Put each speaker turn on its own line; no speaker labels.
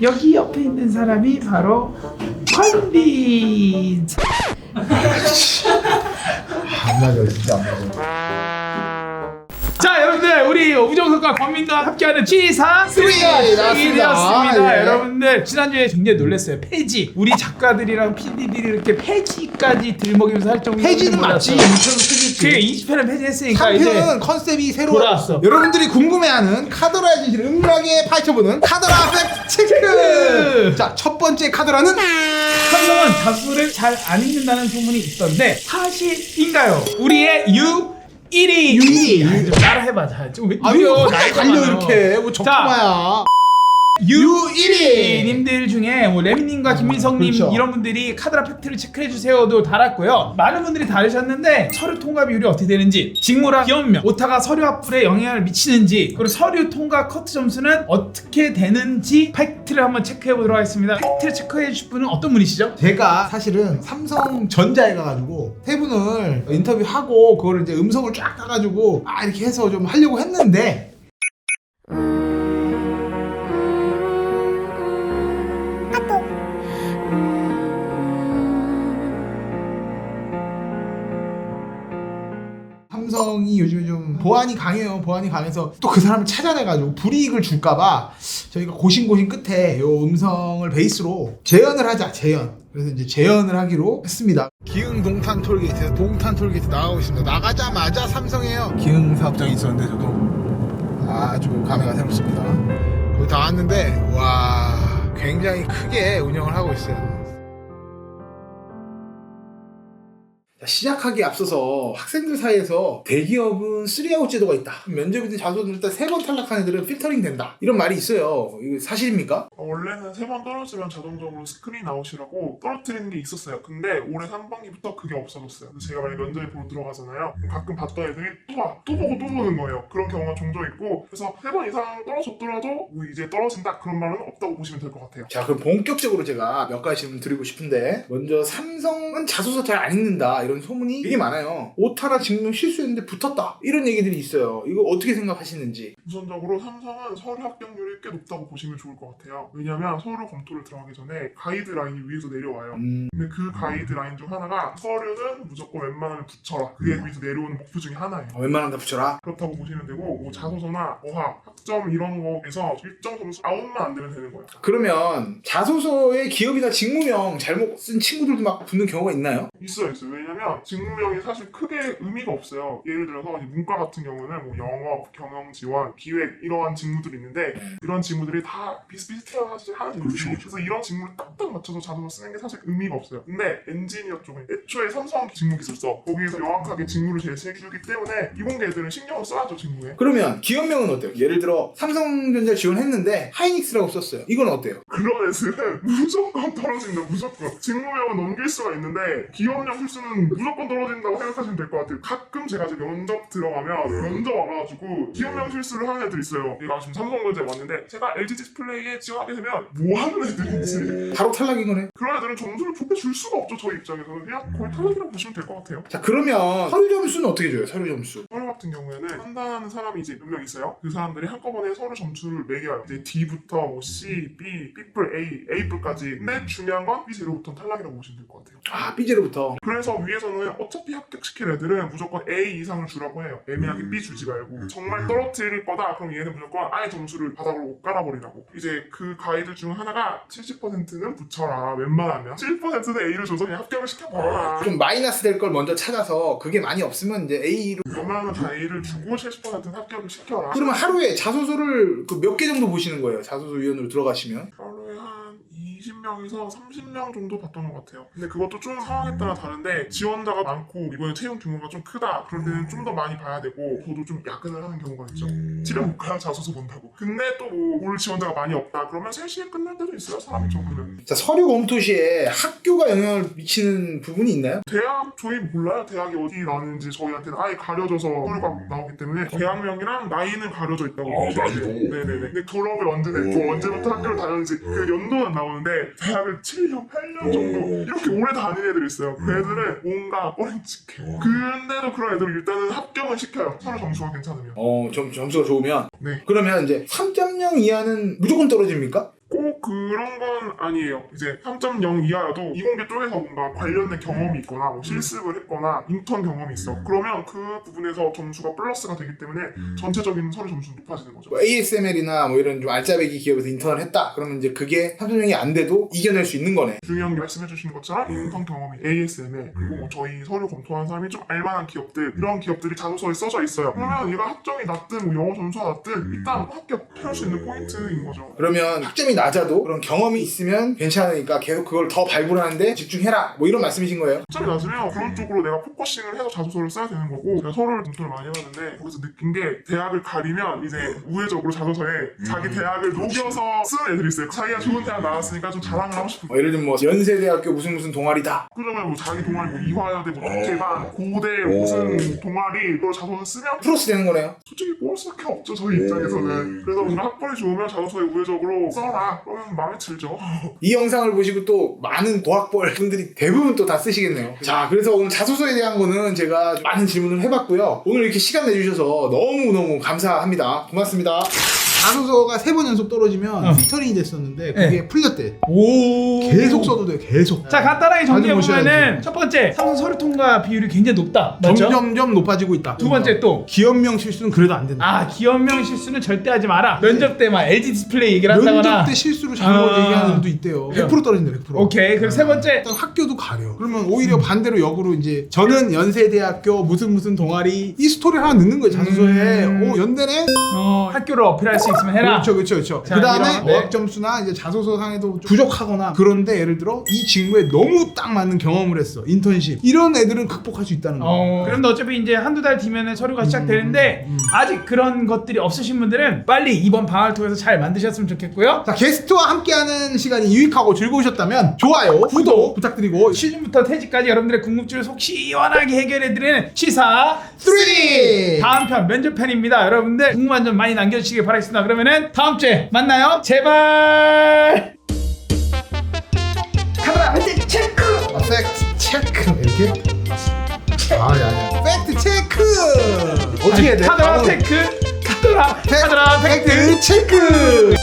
여기 옆에 있는 사람이 바로 권빈.
안 맞아, 진짜 안 맞아.
자, 여러분들 우리 우정석과 권민과 함께하는 G4
나왔습니다.
되었습니다.
예.
여러분들 지난주에 굉장히 놀랐어요. 폐지. 우리 작가들이랑 PD들이 이렇게 폐지까지 들먹이면서 할 정도로
폐지는 맞지. 2000은
그게
폐지지.
20회는 폐지했으니까 이제
3편은 컨셉이 새로
돌아왔어.
여러분들이 궁금해하는 카더라의 진실을 은밀하게 파헤쳐보는 카더라 팩트 체크. 자, 첫 번째 카더라는
삼성은 자수를 잘 안 읽는다는 소문이 있던데 사실인가요? 우리의 U1위.
U1위.
좀 따라 해봐. 자, 좀
아유,
나이가
달려
많아요.
이렇게 뭐 적마야.
U1위 님들 중에 뭐 레미님과 김민성님
그렇죠.
이런 분들이 카드라 팩트를 체크해주세요도 달았고요. 많은 분들이 달으셨는데 서류 통과 비율이 어떻게 되는지, 직무랑 기업명, 오타가 서류 합불에 영향을 미치는지, 그리고 서류 통과 커트 점수는 어떻게 되는지 팩트를 한번 체크해보도록 하겠습니다. 팩트를 체크해주실 분은 어떤 분이시죠?
제가 사실은 삼성전자에 가가지고 세 분을 인터뷰하고 그거를 이제 음성을 쫙 따가지고 이렇게 해서 좀 하려고 했는데 삼성이 요즘에 좀 보안이 강해요. 보안이 강해서 또 그 사람을 찾아내가지고 불이익을 줄까봐 저희가 고심고심 끝에 요 음성을 베이스로 재연을 하자. 그래서 이제 재연을 하기로 했습니다. 기흥 동탄 톨게이트에서 동탄 톨게이트 나가고 있습니다. 나가자마자 삼성이에요. 기흥 사업장에 있었는데 저도 아주 감회가 새롭습니다. 거기 다 왔는데 와 굉장히 크게 운영을 하고 있어요. 시작하기에 앞서서 학생들 사이에서 대기업은 3아웃 제도가 있다. 면접이든 자소든 일단 3번 탈락한 애들은 필터링 된다. 이런 말이 있어요. 이거 사실입니까?
원래는 3번 떨어지면 자동적으로 스크린 아웃이라고 떨어뜨리는 게 있었어요. 근데 올해 상반기부터 그게 없어졌어요. 그래서 제가 만약 면접에 보러 들어가잖아요. 가끔 봤던 애들이 또 봐, 또 보고 또 보는 거예요. 그런 경우가 종종 있고, 그래서 3번 이상 떨어졌더라도 뭐 이제 떨어진다 그런 말은 없다고 보시면 될 것 같아요.
자, 그럼 본격적으로 제가 몇 가지 질문 드리고 싶은데, 먼저 삼성은 자소서 잘 안 읽는다 이런 소문이 되게 많아요. 오타나 직무 실수했는데 붙었다 이런 얘기들이 있어요. 이거 어떻게 생각하시는지?
우선적으로 삼성은 서류 합격률이 꽤 높다고 보시면 좋을 것 같아요. 왜냐면 서류 검토를 들어가기 전에 가이드라인이 위에서 내려와요. 근데 그 가이드라인 중 하나가 서류는 무조건 웬만하면 붙여라. 그게 위에서 내려오는 목표 중에 하나예요.
웬만하면 다 붙여라.
그렇다고 보시면 되고, 뭐 자소서나 어학, 학점 이런 거에서 일정 점수 아웃만 안 되면 되는 거예요.
그러면 자소서에 기업이나 직무명 잘못 쓴 친구들도 막 붙는 경우가 있나요?
있어요. 왜냐면 직무명이 사실 크게 의미가 없어요. 예를 들어서 문과 같은 경우는 뭐 영업, 경영 지원, 기획 이러한 직무들이 있는데 이런 직무들이 다 비슷비슷해요. 사실 하는 직무들이. 그래서 이런 직무를 딱딱 맞춰서 자소서 쓰는 게 사실 의미가 없어요. 근데 엔지니어 쪽은 애초에 삼성 직무기술서 거기에서 명확하게 직무를 제시해주기 때문에 이공계 애들은 신경을 써야죠. 직무에.
그러면 기업명은 어때요? 예를 들어 삼성전자 지원했는데 하이닉스라고 썼어요. 이건 어때요?
그런 애들은 무조건 떨어진다. 무조건. 직무명은 넘길 수가 있는데 기업명 실수는 무조건 떨어진다고 생각하시면 될 것 같아요. 가끔 제가 이제 면접 들어가면 면접 와가지고 기업명 실수를 하는 애들 있어요. 얘가 지금 삼성전자에 왔는데 제가 LG 디스플레이에 지원하게 되면 뭐 하는 애들인지
바로 탈락인 거네.
그런 애들은 점수를 좋게 줄 수가 없죠. 저희 입장에서는 그냥 거의 탈락이라고 보시면 될 것 같아요.
자, 그러면 서류 점수는 어떻게 줘요? 서류 점수.
서류 같은 경우에는 판단하는 사람이 이제 몇 명 있어요. 그 사람들이 한꺼번에 서류 점수를 매겨요. 이제 D부터 뭐 C, B, B뿔, A, A뿔까지. 근데 중요한 건 B제로부터 탈락이라고 보시면 될 것 같아요.
아, B제로부터.
그래서 위에서는 어차피 합격시킬 애들은 무조건 A 이상을 주라고 해요. 애매하게 B 주지 말고. 정말 떨어뜨릴 거다 그럼 얘는 무조건 아예 점수를 바닥으로 깔아버리라고. 이제 그 가이드 중 하나가 70%는 붙여라. 웬만하면 70%는 A를 줘서 그냥 합격을 시켜버려라.
좀 마이너스 될 걸 먼저 찾아서 그게 많이 없으면 이제 A로.
웬만하면 다 A를 주고 70%는 합격을 시켜라.
그러면 하루에 자소서를 몇 개 정도 보시는 거예요? 자소서 위원으로 들어가시면?
하루에 한 20명에서 30명 정도 봤던 것 같아요. 근데 그것도 좀 상황에 따라 다른데 지원자가 많고 이번에 채용 규모가 좀 크다 그럴 때는 좀 더 많이 봐야 되고 저도 좀 야근을 하는 경우가 있죠. 집에 못 가요 자소서 본다고. 근데 또 뭐 올 지원자가 많이 없다 그러면 3시에 끝날 때도 있어요. 사람이 적으면.
자, 서류 검토 시에 학교가 영향을 미치는 부분이 있나요?
대학 저희 몰라요. 대학이 어디 나왔는지 저희한테는 아예 가려져서 서류가 나오기 때문에 대학명이랑 나이는 가려져 있다고.
나이도?
네네네. 근데 졸업을 언제 냈고 언제부터 학교를 다녔는지 그 연도는 나오는데 대학을 7년, 8년 정도 이렇게 오래 다닌 애들이 있어요. 그 애들은 뭔가 꺼림칙해. 근데도 그런 애들은 일단은 합격은 시켜요. 서류 점수가 괜찮으면.
점수가 좋으면?
네.
그러면 이제 3.0 이하는 무조건 떨어집니까?
꼭 그런 건 아니에요. 이제 3.0 이하여도 이공계 쪽에서 뭔가 관련된 경험이 있거나 뭐 실습을 했거나 인턴 경험이 있어. 그러면 그 부분에서 점수가 플러스가 되기 때문에 전체적인 서류 점수는 높아지는 거죠.
뭐 ASML이나 뭐 이런 좀 알짜배기 기업에서 인턴을 했다. 그러면 이제 그게 3.0이 안 돼도 이겨낼 수 있는 거네.
중요한 게 말씀해 주신 것처럼 인턴 경험이 ASML 그리고 뭐 저희 서류 검토하는 사람이 좀 알만한 기업들 이런 기업들이 자소서에 써져 있어요. 그러면 얘가 학점이 낮든 뭐 영어 점수가 낮든 일단 합격할 수 있는 포인트인 거죠.
그러면 학점이 낮아도 그런 경험이 있으면 괜찮으니까 계속 그걸 더 발굴하는데 집중해라. 뭐 이런 말씀이신 거예요?
학점이 낮으면 그런 쪽으로 내가 포커싱을 해서 자소서를 써야 되는 거고 제가 서류를 검토를 많이 해봤는데 거기서 느낀 게 대학을 가리면 이제 우회적으로 자소서에 자기 대학을 녹여서 쓰는 애들이 있어요. 자기가 좋은 대학 나왔으니까 좀 자랑을 하고 싶은
예를 들면 뭐 연세대학교 무슨 동아리다.
그러면 뭐 자기 동아리 뭐 이화여대 뭐 국제반 고대 무슨 동아리 이걸 자소서 쓰면
플러스 되는 거네요.
솔직히 뭘 수밖에 없죠 저희 입장에서는. 그래서 뭔가 학벌이 좋으면 자소서에 우회적으로 써라 그러면 마음에 들죠.
이 영상을 보시고 또 많은 도학벌 분들이 대부분 또 다 쓰시겠네요. 자, 그래서 오늘 자소서에 대한 거는 제가 많은 질문을 해봤고요. 오늘 이렇게 시간 내주셔서 너무너무 감사합니다. 고맙습니다. 자소서가 3번 연속 떨어지면 피터링이 됐었는데 그게 풀렸대.
오.
계속 써도 돼요. 계속.
자, 간단하게
자주
정리해보면은
모셔야지.
첫 번째, 삼성 서류 통과 비율이 굉장히 높다. 맞죠?
점점점 높아지고 있다.
두 번째 또,
기업명 실수는 그래도 안 된다.
아, 기업명 실수는 절대 하지 마라. 면접 때 막 LG 디스플레이 얘기를 한다거나.
면접 때 실수로 잘못
아.
얘기하는 애들도 있대요. 100% 떨어진다. 100%.
오케이. 그리고 세 번째,
일단 학교도 가려. 그러면 오히려 반대로 역으로 이제 저는 연세대학교 무슨 동아리 이 스토리를 하나 넣는 거예요. 자소서에. 오, 연대네?
학교를 어필할 수 있으면 해라.
그렇죠.
자,
그 다음에
이런, 네.
어학 점수나 이제 자소서 상에도 부족하거나 그런데 예를 들어 이 직무에 너무 딱 맞는 경험을 했어. 인턴십. 이런 애들은 극복할 수 있다는 거예요.
그런데 어차피 이제 한두 달 뒤면은 서류가 시작되는데 아직 그런 것들이 없으신 분들은 빨리 이번 방학을 통해서 잘 만드셨으면 좋겠고요.
자, 게스트와 함께하는 시간이 유익하고 즐거우셨다면 좋아요, 구독 부탁드리고
시즌부터 퇴직까지 여러분들의 궁금증을 속 시원하게 해결해드리는 시사
3!
다음 편 면접편입니다. 여러분들 궁금한 점 많이 남겨주시길 바라겠습니다. 그러면은 다음 주에 만나요. 제발. 카메라 멘트 체크.
팩트 체크 이렇게? 아니 팩트 체크 어떻게 해야 돼?
카메라 체크. 카메라 팩트 체크.